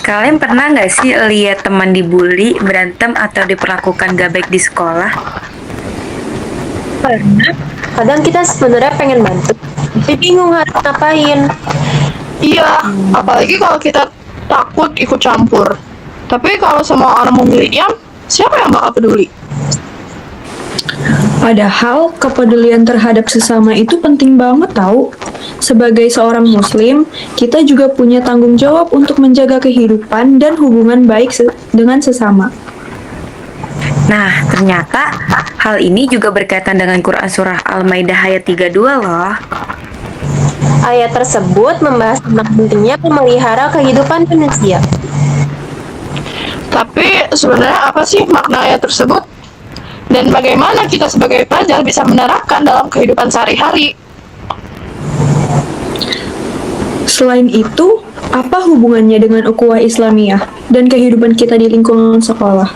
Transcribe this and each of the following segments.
Kalian pernah nggak sih lihat teman dibully, berantem, atau diperlakukan gak baik di sekolah? Pernah. Kadang kita sebenarnya pengen bantu, tapi bingung harus ngapain. Iya, apalagi kalau kita takut ikut campur. Tapi kalau semua orang memilih diam, siapa yang bakal peduli? Padahal kepedulian terhadap sesama itu penting banget tahu. Sebagai seorang muslim, kita juga punya tanggung jawab untuk menjaga kehidupan dan hubungan baik dengan sesama. Nah, ternyata hal ini juga berkaitan dengan Quran Surah Al-Maidah ayat 32 loh. Ayat tersebut membahas tentang pentingnya memelihara kehidupan manusia. Tapi sebenarnya apa sih makna ayat tersebut? Dan bagaimana kita sebagai pelajar bisa menerapkan dalam kehidupan sehari-hari? Selain itu, apa hubungannya dengan ukhuwah Islamiyah dan kehidupan kita di lingkungan sekolah?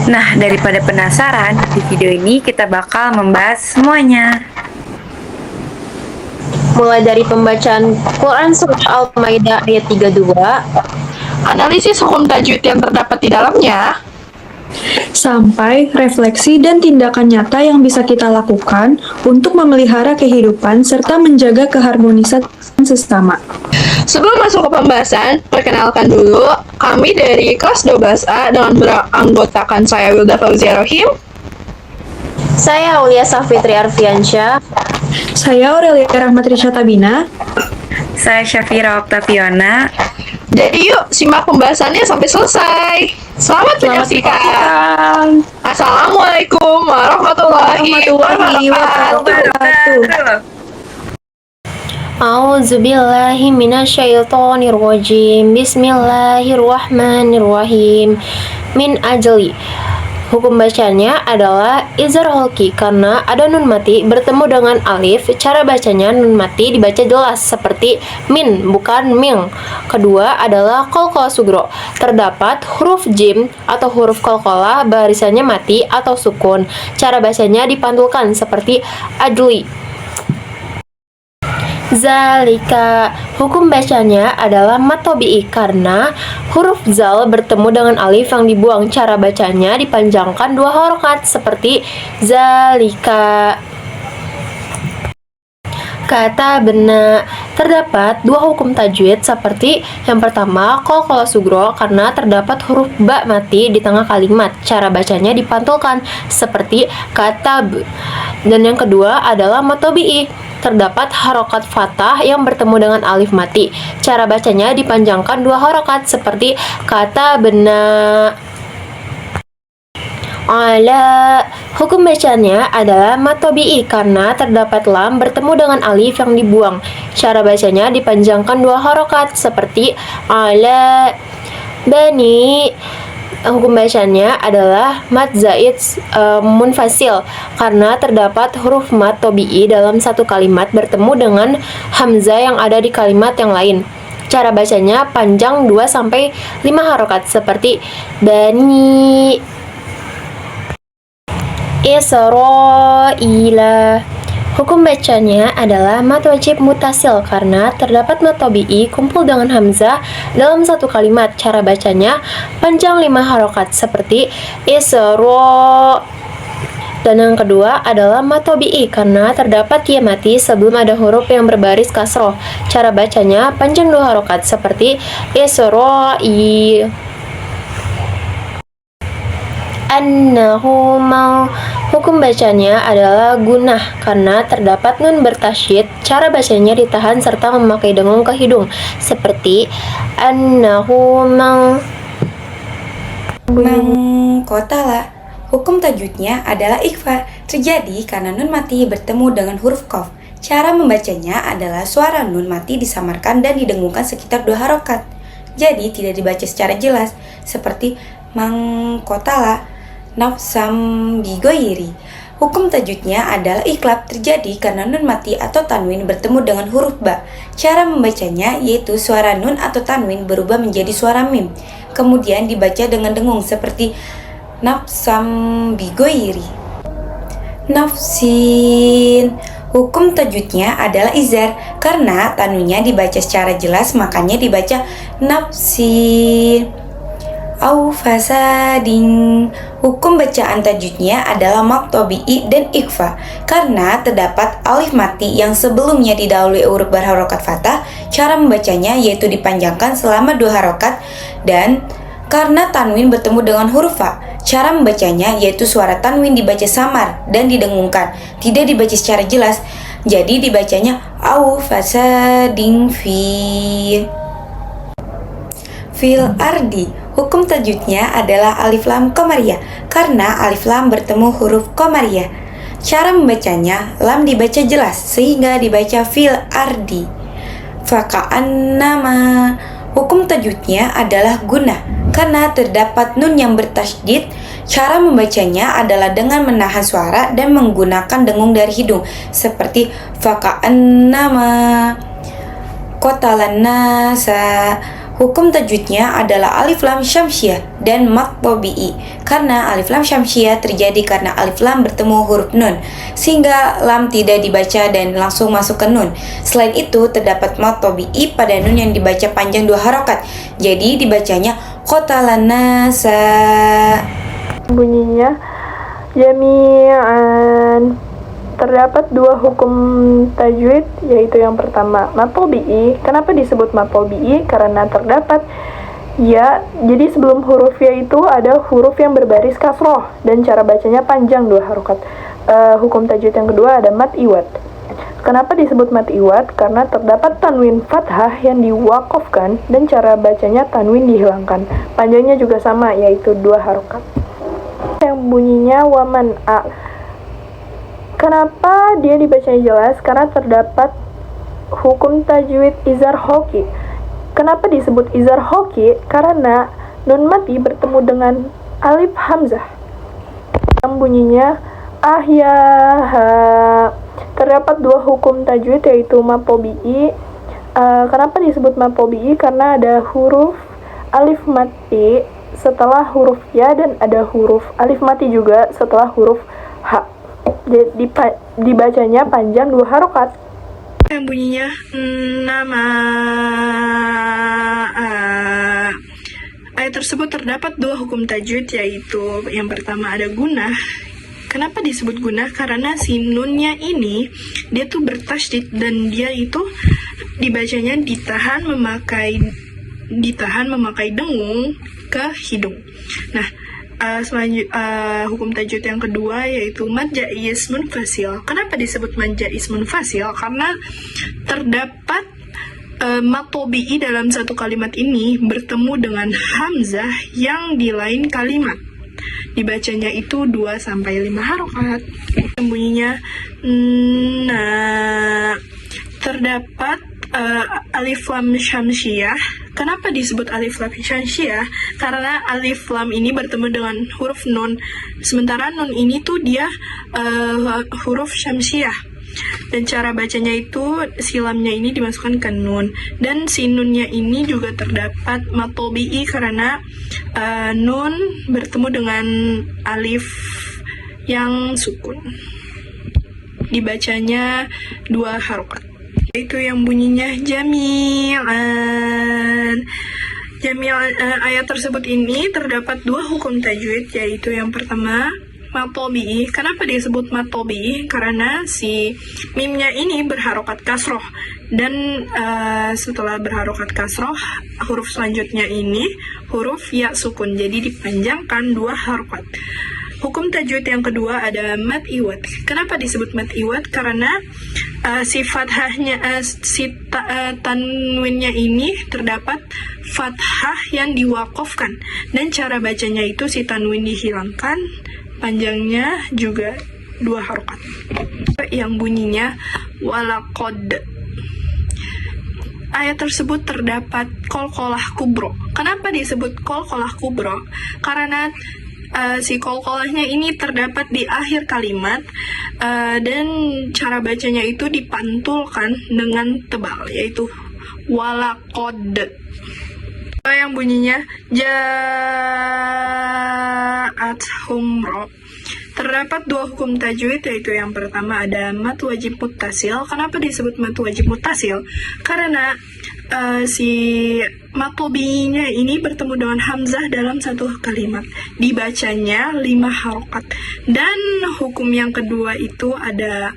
Nah, daripada penasaran, di video ini kita bakal membahas semuanya. Mulai dari pembacaan Quran Surah Al-Maidah ayat 32, Analisis hukum tajwid yang terdapat di dalamnya, Sampai refleksi dan tindakan nyata yang bisa kita lakukan untuk memelihara kehidupan serta menjaga keharmonisan sesama. sebelum masuk ke pembahasan, perkenalkan dulu kami dari kelas 12A dengan beranggotakan saya Wilda Fauzia Rohim. saya Aulia Safitri Arfiansyah. Saya Aurelia Rahmatrisya Tabina. Saya Syafira Oktaviana. Jadi yuk simak pembahasannya sampai selesai. Selamat menyaksikan. Assalamualaikum warahmatullahi wabarakatuh. A'udzubillahi minasyaitonirrajim. Bismillahirrahmanirrahim. Min ajli. Hukum bacanya adalah izhar holki karena ada nun mati bertemu dengan alif. Cara bacanya nun mati dibaca jelas seperti min bukan ming. Kedua adalah qalqalah sugro. Terdapat huruf jim atau huruf qalqalah barisannya mati atau sukun. Cara bacanya dipantulkan seperti ajli. Zalika, hukum bacanya adalah matobi'i karena huruf zal bertemu dengan alif yang dibuang. Cara bacanya dipanjangkan 2 harokat seperti zalika. Kata bena, terdapat 2 hukum tajwid seperti yang pertama qalqalah sugro karena terdapat huruf ba mati di tengah kalimat. Cara bacanya dipantulkan seperti katab. Dan yang kedua adalah matobi'i. Terdapat harokat fathah yang bertemu dengan alif mati. Cara bacanya dipanjangkan 2 harokat seperti kata bena. Ala, hukum bacanya adalah matobi'i karena terdapat lam bertemu dengan alif yang dibuang. Cara bacanya dipanjangkan 2 harokat seperti ala bani. Hukum bacanya adalah mad zaid munfasil karena terdapat huruf mad tobi'i dalam satu kalimat bertemu dengan hamzah yang ada di kalimat yang lain. Cara bacanya panjang 2-5 harokat seperti bani Israila. Hukum bacanya adalah mad wajib mutasil karena terdapat mad tobi'i kumpul dengan hamzah dalam satu kalimat. Cara bacanya panjang 5 harokat seperti Isra. Dan yang kedua adalah mad tobi'i karena terdapat ya mati sebelum ada huruf yang berbaris kasroh. Cara bacanya panjang 2 harokat seperti Isra'i. Annahu mau. Hukum bacanya adalah gunah karena terdapat nun bertasyid. Cara bacanya ditahan serta memakai dengung ke hidung seperti annahu mau. Mangkotala. Hukum tajwidnya adalah ikhfa, terjadi karena nun mati bertemu dengan huruf qaf. Cara membacanya adalah suara nun mati disamarkan dan didengungkan sekitar 2 harokat. Jadi tidak dibaca secara jelas, seperti mangkotala nafsam bigoiri. Hukum tajwidnya adalah iklab, terjadi karena nun mati atau tanwin bertemu dengan huruf ba. Cara membacanya yaitu suara nun atau tanwin berubah menjadi suara mim, kemudian dibaca dengan dengung seperti nafsam bigoiri. Nafsin. Hukum tajwidnya adalah izhar karena tanwinnya dibaca secara jelas, makanya dibaca nafsin au fasadin. Hukum bacaan tajwidnya adalah mad tabi'i dan ikhfa karena terdapat alif mati yang sebelumnya didahului huruf berharokat fathah. Cara membacanya yaitu dipanjangkan selama 2 harokat, dan karena tanwin bertemu dengan huruf fa, cara membacanya yaitu suara tanwin dibaca samar dan didengungkan, tidak dibaca secara jelas. Jadi dibacanya au fasadin fil ardi. Hukum tajwidnya adalah alif lam qamariyah karena alif lam bertemu huruf qamariyah. Cara membacanya, lam dibaca jelas sehingga dibaca fil ardi. Faka'annama. Hukum tajwidnya adalah gunnah karena terdapat nun yang bertasydid. Cara membacanya adalah dengan menahan suara dan menggunakan dengung dari hidung seperti faka'annama qatalan nasa. Hukum tajwidnya adalah alif lam syamsiah dan mad tabi'i karena alif lam syamsiah terjadi karena alif lam bertemu huruf nun sehingga lam tidak dibaca dan langsung masuk ke nun. Selain itu terdapat mad tabi'i pada nun yang dibaca panjang 2 harokat, jadi dibacanya qatalan nasa. Bunyinya jami'an. Terdapat 2 hukum tajwid, yaitu yang pertama mad tabi'i. Kenapa disebut mad tabi'i? Karena terdapat ya, jadi sebelum huruf ya itu ada huruf yang berbaris kasroh dan cara bacanya panjang 2 harokat. Hukum tajwid yang kedua ada mad iwad. Kenapa disebut mad iwad? Karena terdapat tanwin fathah yang diwakofkan dan cara bacanya tanwin dihilangkan. Panjangnya juga sama, yaitu 2 harokat. Yang bunyinya waman a. Kenapa dia dibacanya jelas? Karena terdapat hukum tajwid izhar hoki. Kenapa disebut izhar hoki? Karena nun mati bertemu dengan alif hamzah yang bunyinya ahyaha. Terdapat 2 hukum tajwid, yaitu mad tabi'i. Kenapa disebut mad tabi'i? Karena ada huruf alif mati setelah huruf ya dan ada huruf alif mati juga setelah huruf ha. Jadi dibacanya panjang 2 harokat. Yang bunyinya nama. Ayat tersebut terdapat 2 hukum tajwid, yaitu yang pertama ada gunnah. Kenapa disebut gunnah? Karena si nunnya ini dia tuh bertasydid dan dia itu dibacanya ditahan memakai dengung ke hidung. Nah, hukum tajwid yang kedua yaitu mad jaiz munfasil. Kenapa disebut mad jaiz munfasil? Karena terdapat mad tabi'i dalam satu kalimat ini bertemu dengan hamzah yang di lain kalimat. Dibacanya itu 2-5 harokat. Yang bunyinya terdapat alif lam syamsiah. Kenapa disebut alif lam syamsiah? Karena alif lam ini bertemu dengan huruf nun, sementara nun ini tuh dia huruf syamsiah. Dan cara bacanya itu silamnya ini dimasukkan ke nun, dan si nunnya ini juga terdapat mad tabi'i karena nun bertemu dengan alif yang sukun. Dibacanya 2 harokat. Itu yang bunyinya jami'an. Ayat tersebut ini terdapat 2 hukum tajwid, yaitu yang pertama mad tabi'i. Kenapa disebut mad tabi'i? Karena si mimnya ini berharokat kasroh dan setelah berharokat kasroh huruf selanjutnya ini huruf ya sukun, jadi dipanjangkan 2 harokat. Hukum tajwid yang kedua ada mad iwad. Kenapa disebut mad iwad? Karena si fathahnya, tanwinnya ini terdapat fathah yang diwakofkan dan cara bacanya itu si tanwin dihilangkan, panjangnya juga 2 harokat. Yang bunyinya walaqad. Ayat tersebut terdapat qalqalah kubro. Kenapa disebut qalqalah kubro? Karena si qalqalahnya ini terdapat di akhir kalimat dan cara bacanya itu dipantulkan dengan tebal, yaitu walaqad. yang bunyinya ja'athum ro. Terdapat dua hukum tajwid, yaitu yang pertama ada mat wajib muttasil. Kenapa disebut mat wajib muttasil? Karena si mat tabi'inya ini bertemu dengan hamzah dalam satu kalimat, dibacanya 5 harokat. Dan hukum yang kedua itu ada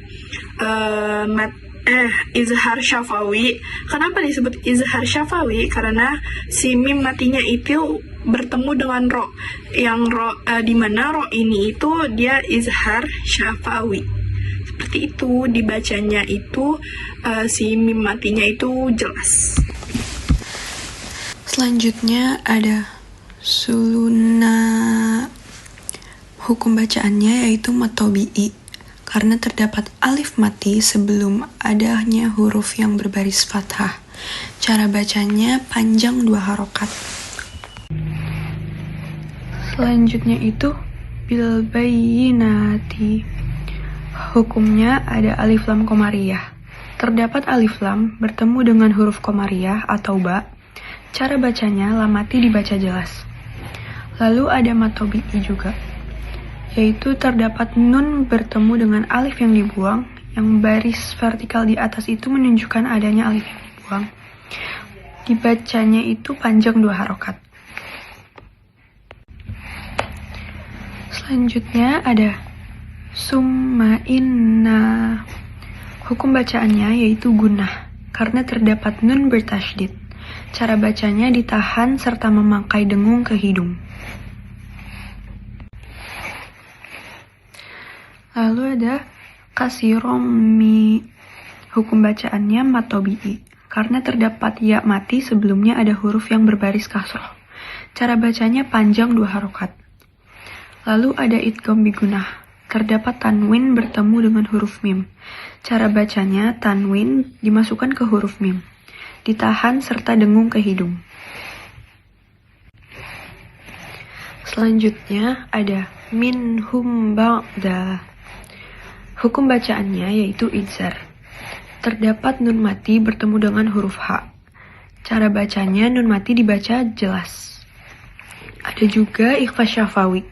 izhar syafawi. Kenapa disebut izhar syafawi? Karena si mim matinya itu bertemu dengan ro, yang ro di mana ro ini itu dia izhar syafawi. Seperti itu, dibacanya itu si mim matinya itu jelas. Selanjutnya ada suluna. Hukum bacaannya yaitu mat tabi'i, karena terdapat alif mati sebelum adanya huruf yang berbaris fathah. Cara bacanya panjang 2 harokat. Selanjutnya itu bil bayyinati. Hukumnya ada alif lam qamariyah. Terdapat alif lam bertemu dengan huruf qamariyah atau ba. Cara bacanya lam mati dibaca jelas. Lalu ada mat tabi'i juga, yaitu terdapat nun bertemu dengan alif yang dibuang, yang baris vertikal di atas itu menunjukkan adanya alif yang dibuang. Dibacanya itu panjang 2 harokat. Selanjutnya ada summa inna. Hukum bacaannya yaitu gunnah, karena terdapat nun bertasydid. Cara bacanya ditahan serta memangkai dengung ke hidung. Lalu ada kasiromi. Hukum bacaannya mat tabi'i, karena terdapat ya mati sebelumnya ada huruf yang berbaris kasroh. Cara bacanya panjang 2 harokat. Lalu ada idgham bigunah. Terdapat tanwin bertemu dengan huruf mim. Cara bacanya tanwin dimasukkan ke huruf mim, ditahan serta dengung ke hidung. Selanjutnya ada minhum ba'da. Hukum bacaannya yaitu idzar. Terdapat nun mati bertemu dengan huruf H. Cara bacanya nun mati dibaca jelas. Ada juga ikhfa syafawi.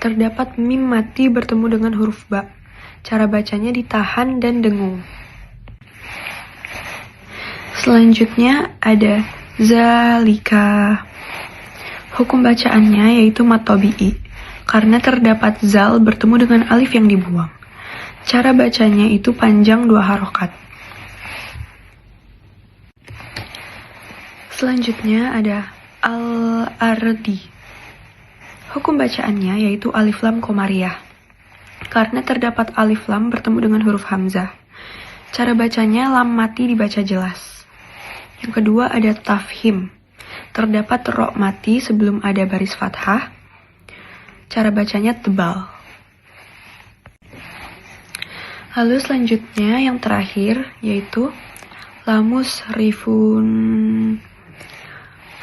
Terdapat mim mati bertemu dengan huruf ba. Cara bacanya ditahan dan dengung. Selanjutnya ada zalika. Hukum bacaannya yaitu mat tabi'i, karena terdapat zal bertemu dengan alif yang dibuang. Cara bacanya itu panjang 2 harokat. Selanjutnya ada al-ardi. Hukum bacaannya yaitu alif lam qamariyah, karena terdapat alif lam bertemu dengan huruf hamzah. Cara bacanya lam mati dibaca jelas. Yang kedua ada tafhim. Terdapat ro mati sebelum ada baris fathah. Cara bacanya tebal. Lalu selanjutnya yang terakhir yaitu lamus rifun.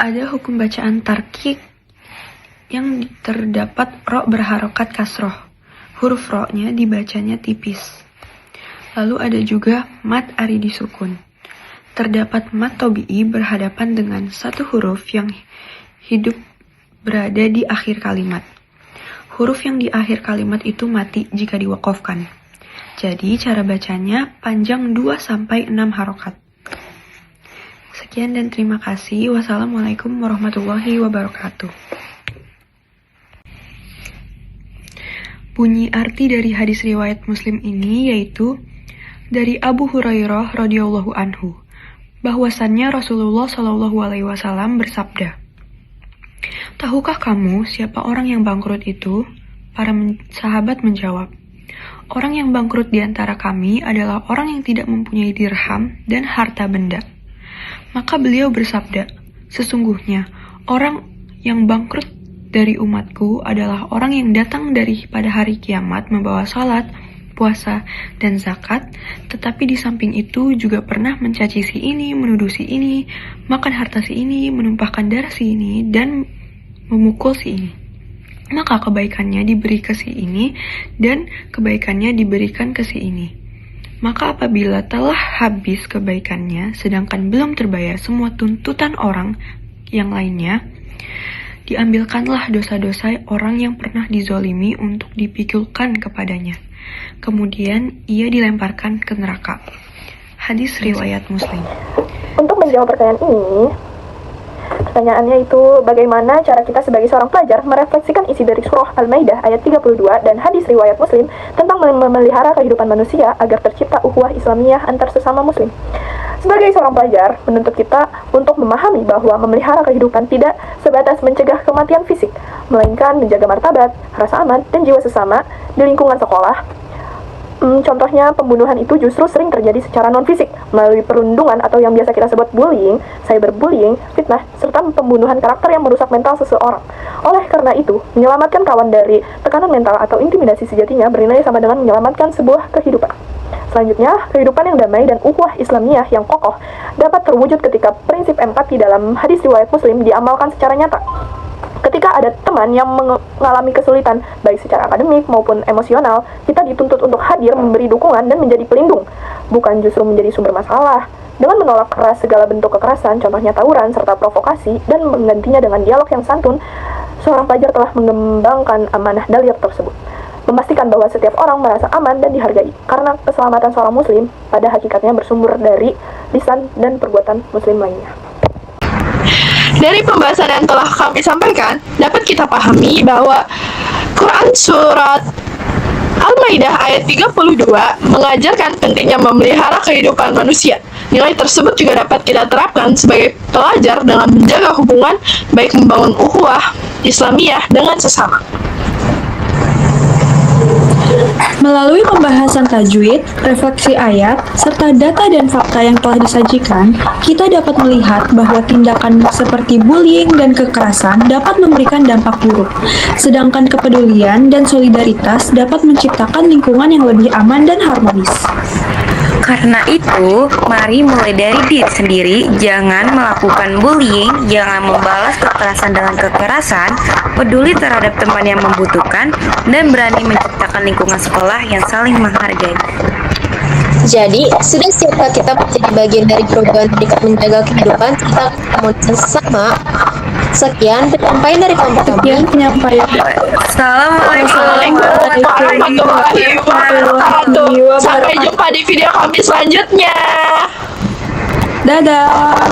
Ada hukum bacaan tarkik yang terdapat ro berharokat kasroh. Huruf ro-nya dibacanya tipis. Lalu ada juga mat ari disukun. Terdapat mat tabi'i berhadapan dengan satu huruf yang hidup berada di akhir kalimat. Huruf yang di akhir kalimat itu mati jika diwakofkan. Jadi cara bacanya panjang 2-6 harokat. Sekian dan terima kasih. Wassalamualaikum warahmatullahi wabarakatuh. Bunyi arti dari hadis riwayat Muslim ini yaitu dari Abu Hurairah radhiyallahu anhu, bahwasannya Rasulullah Shallallahu alaihi wasallam bersabda, "Tahukah kamu siapa orang yang bangkrut itu?" Para sahabat menjawab, "Orang yang bangkrut di antara kami adalah orang yang tidak mempunyai dirham dan harta benda." Maka beliau bersabda, "Sesungguhnya orang yang bangkrut dari umatku adalah orang yang datang pada hari kiamat membawa salat, puasa, dan zakat, tetapi di samping itu juga pernah mencaci si ini, menuduh si ini, makan harta si ini, menumpahkan darah si ini, dan memukul si ini. Maka kebaikannya diberi ke si ini, dan kebaikannya diberikan ke si ini. Maka apabila telah habis kebaikannya, sedangkan belum terbayar semua tuntutan orang yang lainnya, diambilkanlah dosa-dosa orang yang pernah dizolimi untuk dipikulkan kepadanya. Kemudian ia dilemparkan ke neraka. Hadis riwayat Muslim. Untuk menjawab pertanyaannya itu bagaimana cara kita sebagai seorang pelajar merefleksikan isi dari surah Al-Maidah ayat 32 dan hadis riwayat Muslim tentang memelihara kehidupan manusia agar tercipta ukhuwah Islamiyah antar sesama muslim. Sebagai seorang pelajar, menuntut kita untuk memahami bahwa memelihara kehidupan tidak sebatas mencegah kematian fisik, melainkan menjaga martabat, rasa aman, dan jiwa sesama di lingkungan sekolah. Contohnya, pembunuhan itu justru sering terjadi secara non-fisik, melalui perundungan atau yang biasa kita sebut bullying, cyberbullying, fitnah, serta pembunuhan karakter yang merusak mental seseorang. Oleh karena itu, menyelamatkan kawan dari tekanan mental atau intimidasi sejatinya bernilai sama dengan menyelamatkan sebuah kehidupan. Selanjutnya, kehidupan yang damai dan ukhuwah Islamiyah yang kokoh dapat terwujud ketika prinsip empati dalam hadis riwayat Muslim diamalkan secara nyata. Ketika ada teman yang mengalami kesulitan, baik secara akademik maupun emosional, kita dituntut untuk hadir, memberi dukungan, dan menjadi pelindung, bukan justru menjadi sumber masalah. Dengan menolak keras segala bentuk kekerasan, contohnya tawuran serta provokasi, dan menggantinya dengan dialog yang santun, seorang pelajar telah mengembangkan amanah dalir tersebut. Memastikan bahwa setiap orang merasa aman dan dihargai, karena keselamatan seorang muslim pada hakikatnya bersumber dari lisan dan perbuatan muslim lainnya. Dari pembahasan yang telah kami sampaikan, dapat kita pahami bahwa Quran Surat Al-Maidah ayat 32 mengajarkan pentingnya memelihara kehidupan manusia. Nilai tersebut juga dapat kita terapkan sebagai pelajar dengan menjaga hubungan, baik membangun ukhuwah Islamiyah dengan sesama. Melalui pembahasan tajwid, refleksi ayat, serta data dan fakta yang telah disajikan, kita dapat melihat bahwa tindakan seperti bullying dan kekerasan dapat memberikan dampak buruk, sedangkan kepedulian dan solidaritas dapat menciptakan lingkungan yang lebih aman dan harmonis. Karena itu, mari mulai dari diri sendiri, jangan melakukan bullying, jangan membalas kekerasan dengan kekerasan, peduli terhadap teman yang membutuhkan, dan berani menciptakan lingkungan sekolah yang saling menghargai. Jadi, sudah siapkah kita menjadi bagian dari perubahan pendidikan menjaga kehidupan serta komunitas sesama? Sekian penyampaian dari kelompok kami. Assalamualaikum Warahmatullahi wabarakatuh. Sampai jumpa di video kami selanjutnya. Dadah!